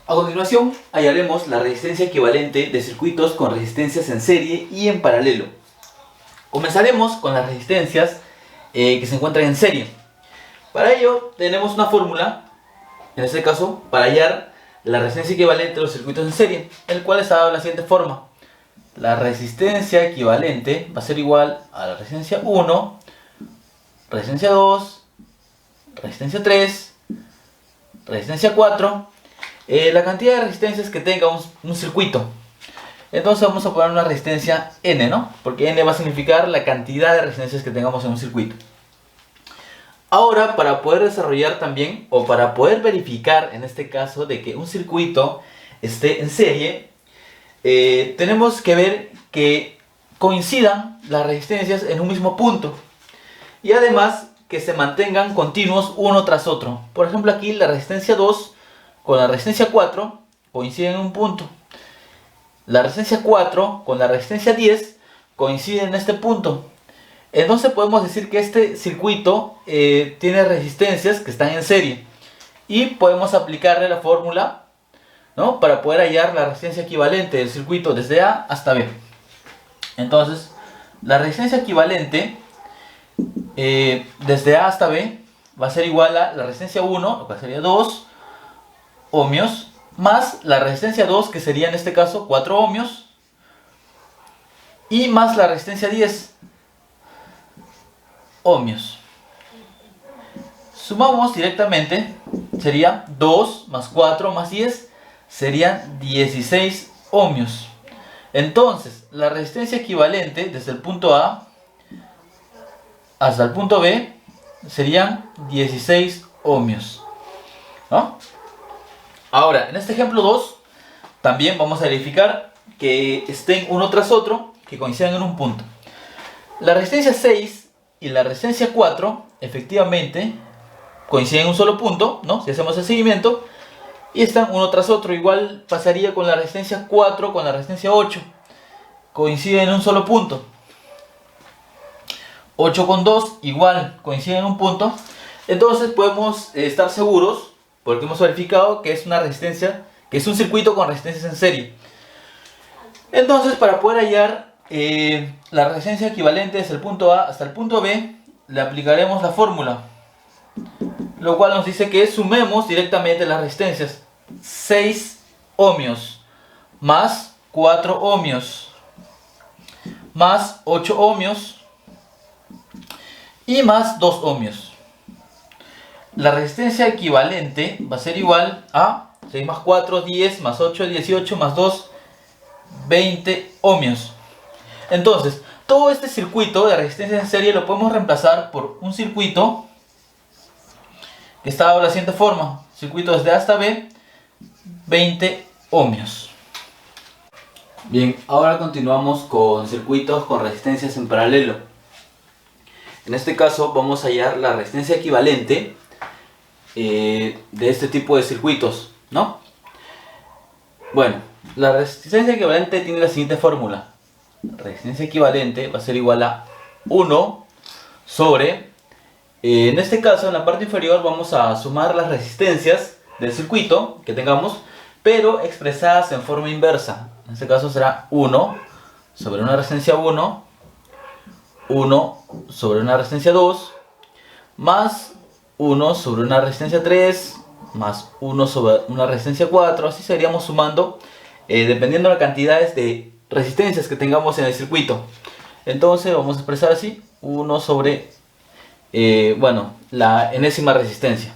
A continuación, hallaremos la resistencia equivalente de circuitos con resistencias en serie y en paralelo. Comenzaremos con las resistencias que se encuentran en serie. Para ello, tenemos una fórmula, en este caso, para hallar la resistencia equivalente de los circuitos en serie, el cual está dado de la siguiente forma. La resistencia equivalente va a ser igual a la resistencia 1, resistencia 2, resistencia 3, resistencia 4, la cantidad de resistencias que tenga un circuito. Entonces vamos a poner una resistencia N, ¿no? Porque N va a significar la cantidad de resistencias que tengamos en un circuito. Ahora, para poder desarrollar también, o para poder verificar en este caso de que un circuito esté en serie, tenemos que ver que coincidan las resistencias en un mismo punto. Y además que se mantengan continuos uno tras otro. Por ejemplo, aquí la resistencia 2 con la resistencia 4 coinciden en un punto. La resistencia 4 con la resistencia 10 coinciden en este punto. Entonces podemos decir que este circuito tiene resistencias que están en serie. Y podemos aplicarle la fórmula, ¿no?, para poder hallar la resistencia equivalente del circuito desde A hasta B. Entonces, la resistencia equivalente desde A hasta B va a ser igual a la resistencia 1, lo que sería 2 ohmios, más la resistencia 2, que sería en este caso 4 ohmios, y más la resistencia 10 ohmios. Sumamos directamente, sería 2 más 4 más 10, serían 16 ohmios. Entonces, la resistencia equivalente desde el punto A hasta el punto B serían 16 ohmios, ¿no? Ahora, en este ejemplo 2, también vamos a verificar que estén uno tras otro, que coincidan en un punto. La resistencia 6 y la resistencia 4, efectivamente, coinciden en un solo punto, ¿no?, si hacemos el seguimiento, y están uno tras otro. Igual pasaría con la resistencia 4 con la resistencia 8, coinciden en un solo punto. 8 con 2 igual coinciden en un punto. Entonces podemos estar seguros, porque hemos verificado que es una resistencia, que es un circuito con resistencias en serie. Entonces, para poder hallar la resistencia equivalente desde el punto A hasta el punto B, le aplicaremos la fórmula, lo cual nos dice que sumemos directamente las resistencias. 6 ohmios más 4 ohmios más 8 ohmios y más 2 ohmios. La resistencia equivalente va a ser igual a 6 más 4, 10, más 8, 18, más 2, 20 ohmios. Entonces, todo este circuito de resistencia en serie lo podemos reemplazar por un circuito que está de la siguiente forma. Circuito desde A hasta B, 20 ohmios. Bien, ahora continuamos con circuitos con resistencias en paralelo. En este caso vamos a hallar la resistencia equivalente de este tipo de circuitos, ¿no? Bueno, la resistencia equivalente tiene la siguiente fórmula. Resistencia equivalente va a ser igual a 1 sobre, en este caso en la parte inferior vamos a sumar las resistencias del circuito que tengamos, pero expresadas en forma inversa. En este caso será 1 sobre una resistencia 1, 1 sobre una resistencia 2, más 1 sobre una resistencia 3, más 1 sobre una resistencia 4. Así seríamos sumando dependiendo de las cantidades de resistencias que tengamos en el circuito. Entonces vamos a expresar así 1 sobre la enésima resistencia.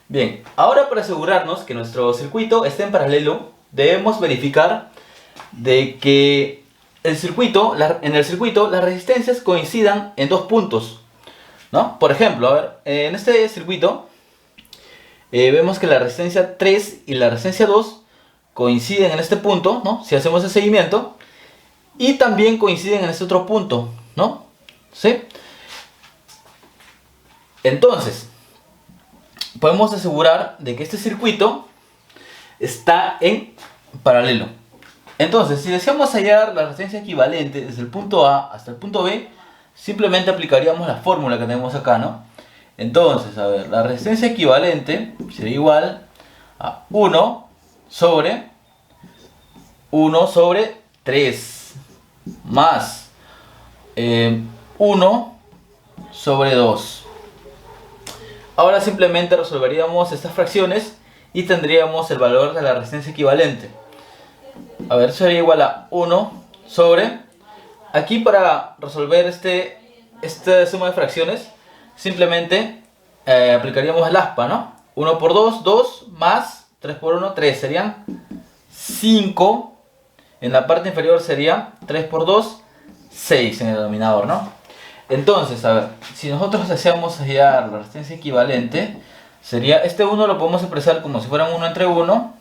Bien, ahora para asegurarnos que nuestro circuito esté en paralelo, debemos verificar de que en el circuito las resistencias coincidan en dos puntos, ¿no? Por ejemplo, a ver, en este circuito vemos que la resistencia 3 y la resistencia 2 coinciden en este punto, ¿no?, si hacemos el seguimiento, y también coinciden en este otro punto, ¿no? ¿Sí? Entonces, podemos asegurar de que este circuito está en paralelo. Entonces, si deseamos hallar la resistencia equivalente desde el punto A hasta el punto B, simplemente aplicaríamos la fórmula que tenemos acá, ¿no? Entonces, a ver, la resistencia equivalente sería igual a 1 sobre 3 más 1 sobre 2. Ahora simplemente resolveríamos estas fracciones y tendríamos el valor de la resistencia equivalente. A ver, sería igual a 1 sobre... Aquí para resolver esta suma de fracciones, simplemente aplicaríamos el aspa, ¿no? 1 por 2, 2, más 3 por 1, 3. Serían 5. En la parte inferior sería 3 por 2, 6 en el denominador, ¿no? Entonces, a ver, si nosotros deseamos hallar la resistencia equivalente, sería este 1 lo podemos expresar como si fuera un 1 entre 1.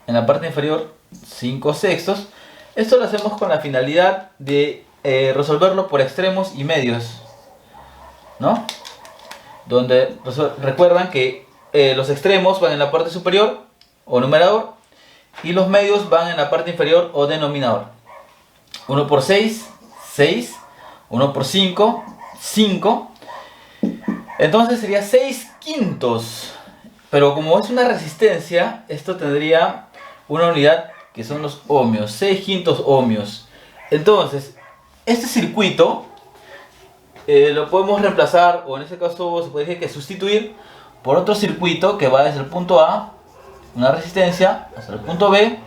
En la parte inferior, 5 sextos. Esto lo hacemos con la finalidad de resolverlo por extremos y medios, ¿no? Donde recuerdan que los extremos van en la parte superior o numerador y los medios van en la parte inferior o denominador. 1 por 6, 6. 1 por 5, 5. Entonces sería 6 quintos. Pero como es una resistencia, esto tendría una unidad que son los ohmios. 6 quintos ohmios. Entonces, este circuito lo podemos reemplazar, o en este caso se puede decir que sustituir, por otro circuito que va desde el punto A, una resistencia, hasta el punto B,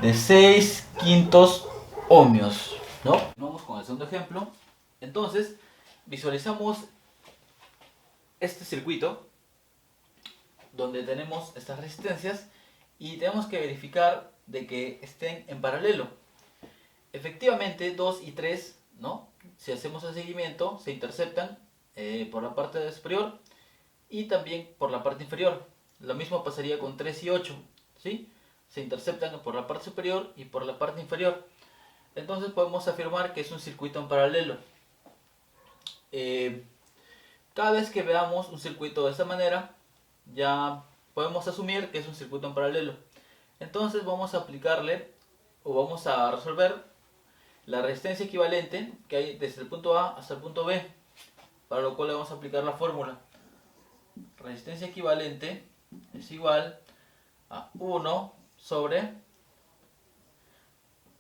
de 6 quintos ohmios, ¿no? Vamos con el segundo ejemplo. Entonces, visualizamos este circuito donde tenemos estas resistencias y tenemos que verificar de que estén en paralelo. Efectivamente, 2 y 3, ¿no? Si hacemos el seguimiento, se interceptan por la parte superior y también por la parte inferior. Lo mismo pasaría con 3 y 8, ¿sí? Se interceptan por la parte superior y por la parte inferior. Entonces podemos afirmar que es un circuito en paralelo. Cada vez que veamos un circuito de esta manera, ya podemos asumir que es un circuito en paralelo. Entonces vamos a aplicarle o vamos a resolver la resistencia equivalente que hay desde el punto A hasta el punto B, para lo cual le vamos a aplicar la fórmula. Resistencia equivalente es igual a 1 sobre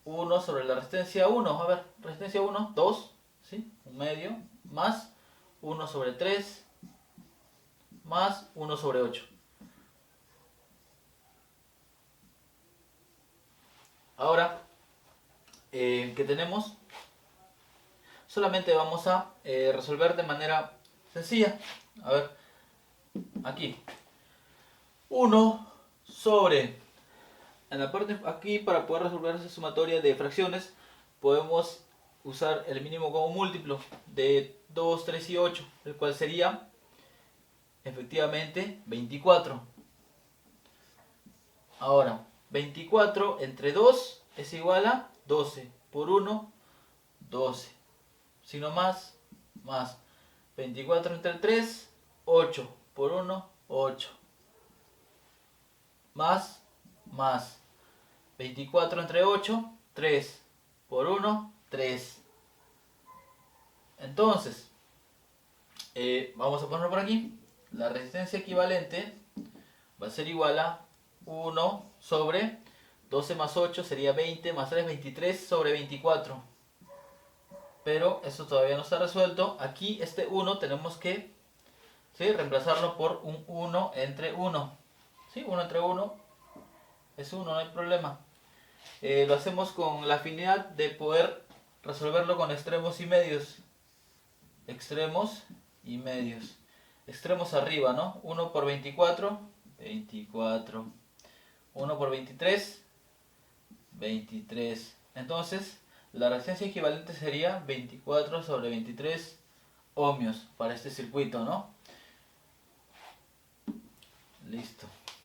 la resistencia 1. A ver, resistencia 1, 2, ¿sí? Un medio, más 1 sobre 3, más 1 sobre 8. Ahora, ¿qué tenemos? Solamente vamos a resolver de manera sencilla. A ver, aquí. 1 sobre... En la parte aquí, para poder resolver esa sumatoria de fracciones, podemos usar el mínimo común múltiplo de 2, 3 y 8, el cual sería efectivamente 24. Ahora, 24 entre 2 es igual a 12. Por 1, 12. Si no más, más. 24 entre 3, 8. Por 1, 8. Más, más. 24 entre 8, 3. Por 1, 3. Entonces, vamos a ponerlo por aquí. La resistencia equivalente va a ser igual a 1 sobre 12 más 8 sería 20, más 3, 23 sobre 24. Pero eso todavía no está resuelto. Aquí este 1 tenemos que, ¿sí?, reemplazarlo por un 1 entre 1. ¿Sí? 1 entre 1 es 1, no hay problema. Lo hacemos con la afinidad de poder resolverlo con extremos y medios. Extremos y medios. Extremos arriba, ¿no? 1 por 24, 24. 1 por 23, 23. Entonces, la resistencia equivalente sería 24 sobre 23 ohmios para este circuito, ¿no? Listo.